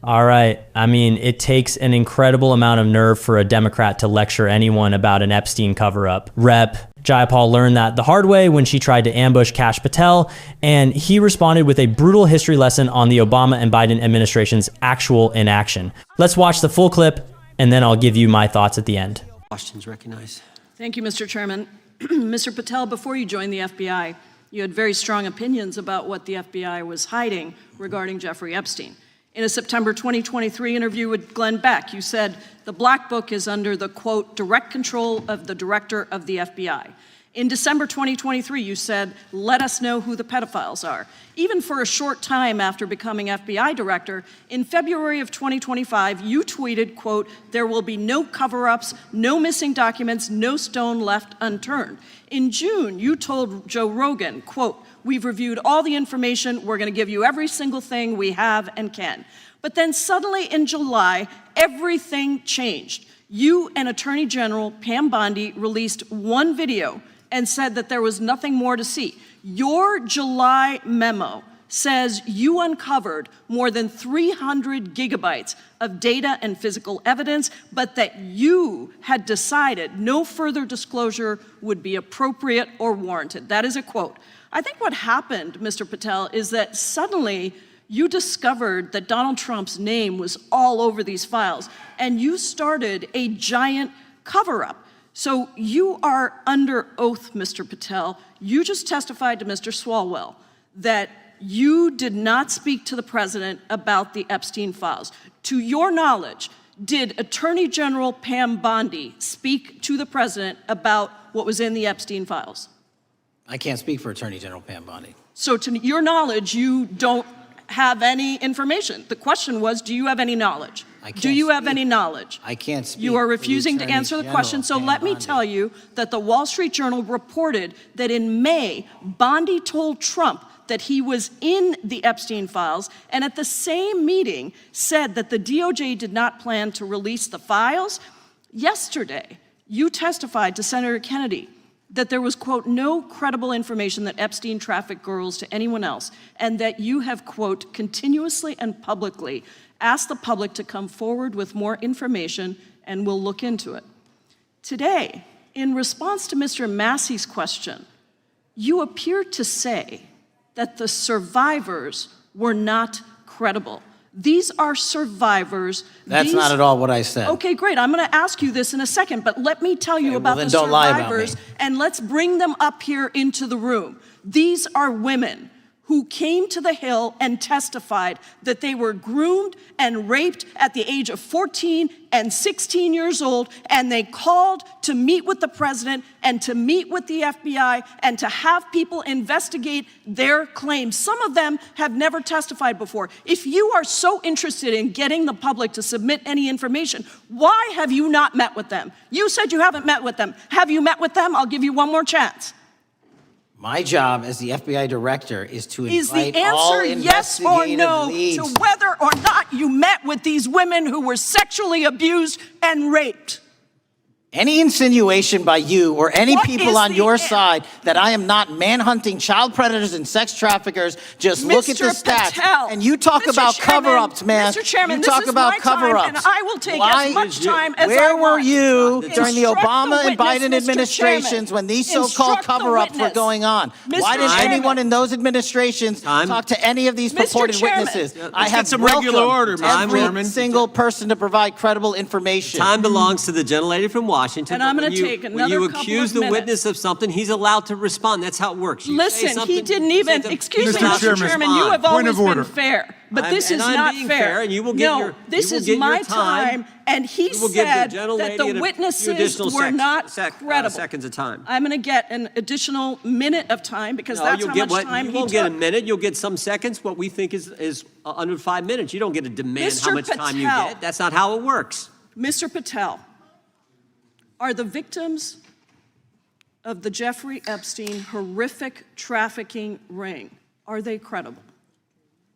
All right. I mean, it takes an incredible amount of nerve for a Democrat to lecture anyone about an Epstein cover-up. Rep. Jayapal learned that the hard way when she tried to ambush Kash Patel, and he responded with a brutal history lesson on the Obama and Biden administration's actual inaction. Let's watch the full clip, and then I'll give you my thoughts at the end. Questions recognized. Thank you, Mr. Chairman. Mr. Patel, before you joined the FBI, you had very strong opinions about what the FBI was hiding regarding Jeffrey Epstein. In a September 2023 interview with Glenn Beck, you said the Black Book is under the, quote, direct control of the director of the FBI. In December 2023, you said, let us know who the pedophiles are. Even for a short time after becoming FBI director, in February of 2025, you tweeted, quote, there will be no cover-ups, no missing documents, no stone left unturned. In June, you told Joe Rogan, quote, we've reviewed all the information, we're gonna give you every single thing we have and can. But then suddenly in July, everything changed. You and Attorney General Pam Bondi released one video and said that there was nothing more to see. Your July memo says you uncovered more than 300 gigabytes of data and physical evidence, but that you had decided no further disclosure would be appropriate or warranted. That is a quote. I think what happened, Mr. Patel, is that suddenly you discovered that Donald Trump's name was all over these files, and you started a giant cover-up. So you are under oath, Mr. Patel. You just testified to Mr. Swalwell that you did not speak to the president about the Epstein files. To your knowledge, did Attorney General Pam Bondi speak to the president about what was in the Epstein files? I can't speak for Attorney General Pam Bondi. So to your knowledge, you don't have any information. The question was, do you have any knowledge? Do you have any knowledge? I can't speak. You are refusing to answer the question, so let me tell you that the Wall Street Journal reported that in May, Bondi told Trump that he was in the Epstein files, and at the same meeting said that the DOJ did not plan to release the files. Yesterday, you testified to Senator Kennedy that there was, quote, no credible information that Epstein trafficked girls to anyone else, and that you have, quote, continuously and publicly asked the public to come forward with more information, and we'll look into it. Today, in response to Mr. Massey's question, you appear to say that the survivors were not credible. These are survivors. That's not at all what I said. Okay, great. I'm going to ask you this in a second, but let me tell you about the survivors, and let's bring them up here into the room. These are women who came to the Hill and testified that they were groomed and raped at the age of 14 and 16 years old, and they called to meet with the president and to meet with the FBI and to have people investigate their claims. Some of them have never testified before. If you are so interested in getting the public to submit any information, why have you not met with them? You said you haven't met with them. Have you met with them? I'll give you one more chance. My job as the FBI director is to invite Is all the answer yes or no leads to whether or not you met with these women who were sexually abused and raped? Any insinuation by you or any people on your side that I am not manhunting child predators and sex traffickers, just look at the stats. Patel, and you talk about cover-ups, man. Mr. Chairman, you talk about cover-ups. And I will take as much time as I Where want. were you during the Instruct Obama the and Biden witness, administrations when these so-called cover-ups were going on? Why didn't anyone in those administrations talk to any of these purported witnesses? I have some regular order, Mr. every single person to provide credible information. Time belongs to the gentlelady from Washington. And I'm going to take another couple of minutes. When you accuse the witness of something, he's allowed to respond. That's how it works. Listen, he didn't even, excuse me, Mr. Chairman, you have always been fair, but this is not fair. And you will get no, this is my time, and he said that the witnesses were not credible. Seconds of time. I'm going to get an additional minute of time because that's how much time he took. You won't get a minute. You'll get some seconds. What we think is under 5 minutes. You don't get to demand how much time you get. That's not how it works. Mr. Patel, are the victims of the Jeffrey Epstein horrific trafficking ring, are they credible?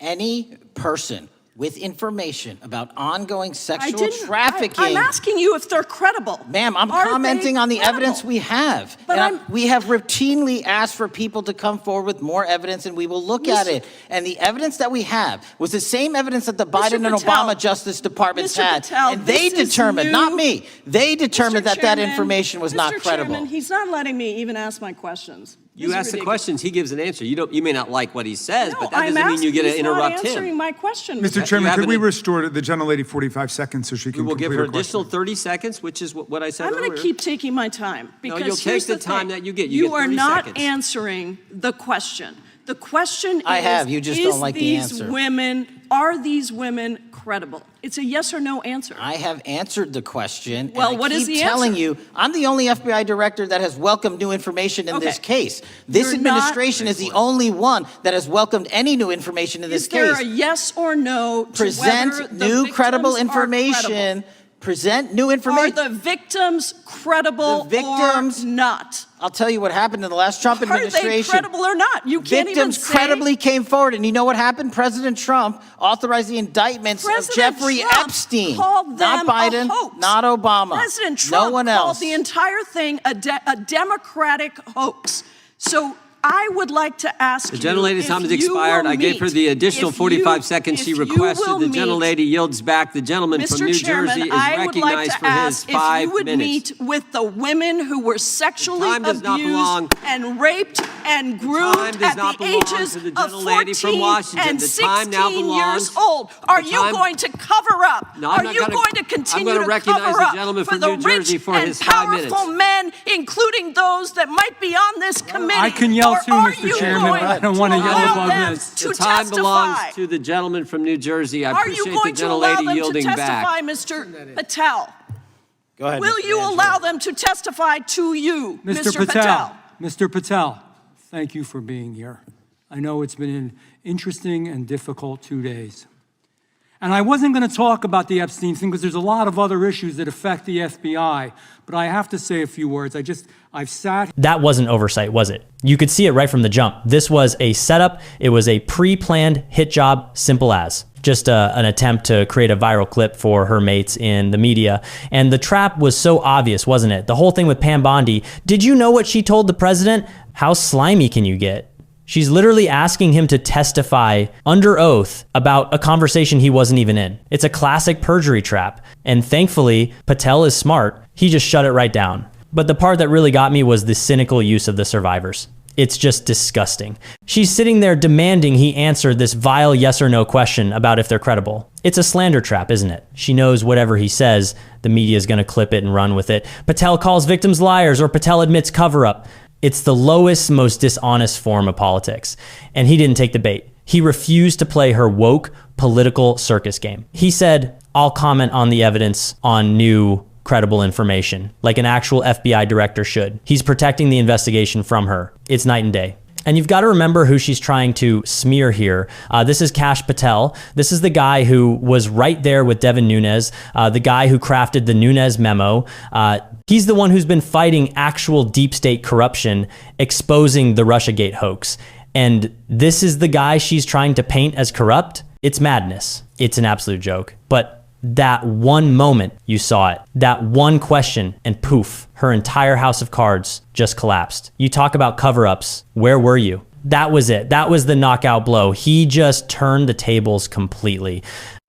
Any person with information about ongoing sexual trafficking. I'm asking you if they're credible. Ma'am, I'm commenting on the evidence we have. But we have routinely asked for people to come forward with more evidence, and we will look at it. And the evidence that we have was the same evidence that the Biden and Obama Justice Departments had. And they determined, not me, they determined that that information was not credible. Chairman, he's not letting me even ask my questions. You ask the questions, he gives an answer. You may not like what he says, but that doesn't mean you get to interrupt him. He's not answering my question. Mr. Chairman, could we restore the gentlelady 45 seconds so she can complete her question? We'll give her additional 30 seconds, which is what I said earlier. I'm going to keep taking my time. Because you'll take the time that you get. You are not answering the question. The question is, you just don't like the answer. Are these women credible? It's a yes or no answer. I have answered the question. Well, and what is the answer? I keep telling you, I'm the only FBI director that has welcomed new information in this case. This administration is the only one that has welcomed any new information in this case. Is there a yes or no to present new credible information? Present new information. Are the victims credible or not? I'll tell you what happened in the last Trump administration. Are they credible or not? You can't even say. Victims credibly came forward, and you know what happened? President Trump authorized the indictments of Jeffrey Epstein. Not Biden, not Obama. President Trump no one else. called the entire thing a Democratic hoax. So I would like to ask the gentlelady's time has expired. I gave her the additional 45 seconds she requested. The gentlelady yields back. The gentleman from New Jersey is recognized for his 5 minutes. If you would meet with the women who were sexually abused and raped and groomed at the ages of 14 and 16 years old. Are you going to cover up? Are you going to continue to cover up for the rich and powerful men, including those that might be on this committee? I can yell too, Mr. Chairman, but I don't want to yell above this. The time belongs to the gentleman from New Jersey. I appreciate the gentlelady yielding back. Are you going to allow them to testify, Mr. Patel? Go ahead. Will you allow them to testify to you, Mr. Patel? Mr. Patel, thank you for being here. I know it's been an interesting and difficult 2 days. And I wasn't going to talk about the Epstein thing because there's a lot of other issues that affect the FBI, but I have to say a few words. I've sat. That wasn't oversight, was it? You could see it right from the jump. This was a setup. It was a pre-planned hit job, simple as. Just an attempt to create a viral clip for her mates in the media. And the trap was so obvious, wasn't it? The whole thing with Pam Bondi. Did you know what she told the president? How slimy can you get? She's literally asking him to testify under oath about a conversation he wasn't even in. It's a classic perjury trap. And thankfully, Patel is smart. He just shut it right down. But the part that really got me was the cynical use of the survivors. It's just disgusting. She's sitting there demanding he answer this vile yes or no question about if they're credible. It's a slander trap, isn't it? She knows whatever he says, the media is going to clip it and run with it. Patel calls victims liars, or Patel admits cover-up. It's the lowest, most dishonest form of politics. And he didn't take the bait. He refused to play her woke political circus game. He said, I'll comment on the evidence on new credible information, like an actual FBI director should. He's protecting the investigation from her. It's night and day. And you've got to remember who she's trying to smear here. This is Kash Patel. This is the guy who was right there with Devin Nunes, the guy who crafted the Nunes memo. He's the one who's been fighting actual deep state corruption, exposing the Russiagate hoax. And this is the guy she's trying to paint as corrupt. It's madness. It's an absolute joke. But that one moment you saw it, that one question, and poof, her entire house of cards just collapsed. You talk about cover-ups. Where were you? That was it. That was the knockout blow. He just turned the tables completely.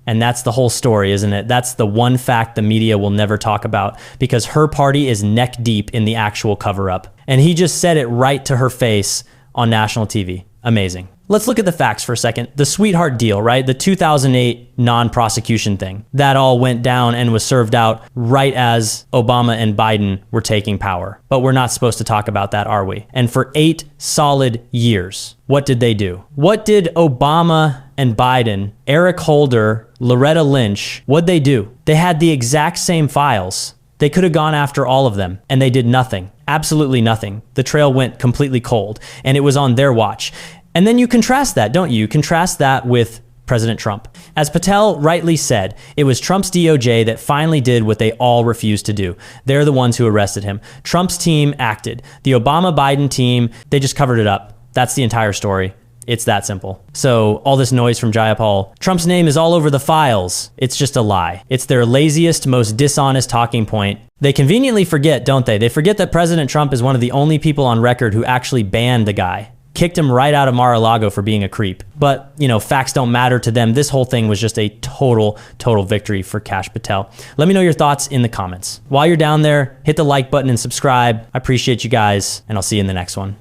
And that's the whole story, isn't it? That's the one fact the media will never talk about, because her party is neck deep in the actual cover-up. And he just said it right to her face on national TV. Amazing. Let's look at the facts for a second. The sweetheart deal, right? The 2008 non-prosecution thing. That all went down and was served out right as Obama and Biden were taking power. But we're not supposed to talk about that, are we? And for 8 solid years, what did they do? What did Obama and Biden, Eric Holder, Loretta Lynch, what'd they do? They had the exact same files. They could have gone after all of them, and they did nothing. Absolutely nothing. The trail went completely cold, and it was on their watch. And then you contrast that, don't you? Contrast that with President Trump. As Patel rightly said, it was Trump's DOJ that finally did what they all refused to do. They're the ones who arrested him. Trump's team acted. The Obama-Biden team, they just covered it up. That's the entire story. It's that simple. So all this noise from Jayapal, Trump's name is all over the files. It's just a lie. It's their laziest, most dishonest talking point. They conveniently forget, don't they? They forget that President Trump is one of the only people on record who actually banned the guy. Kicked him right out of Mar-a-Lago for being a creep. But, you know, facts don't matter to them. This whole thing was just a total victory for Kash Patel. Let me know your thoughts in the comments. While you're down there, hit the like button and subscribe. I appreciate you guys, and I'll see you in the next one.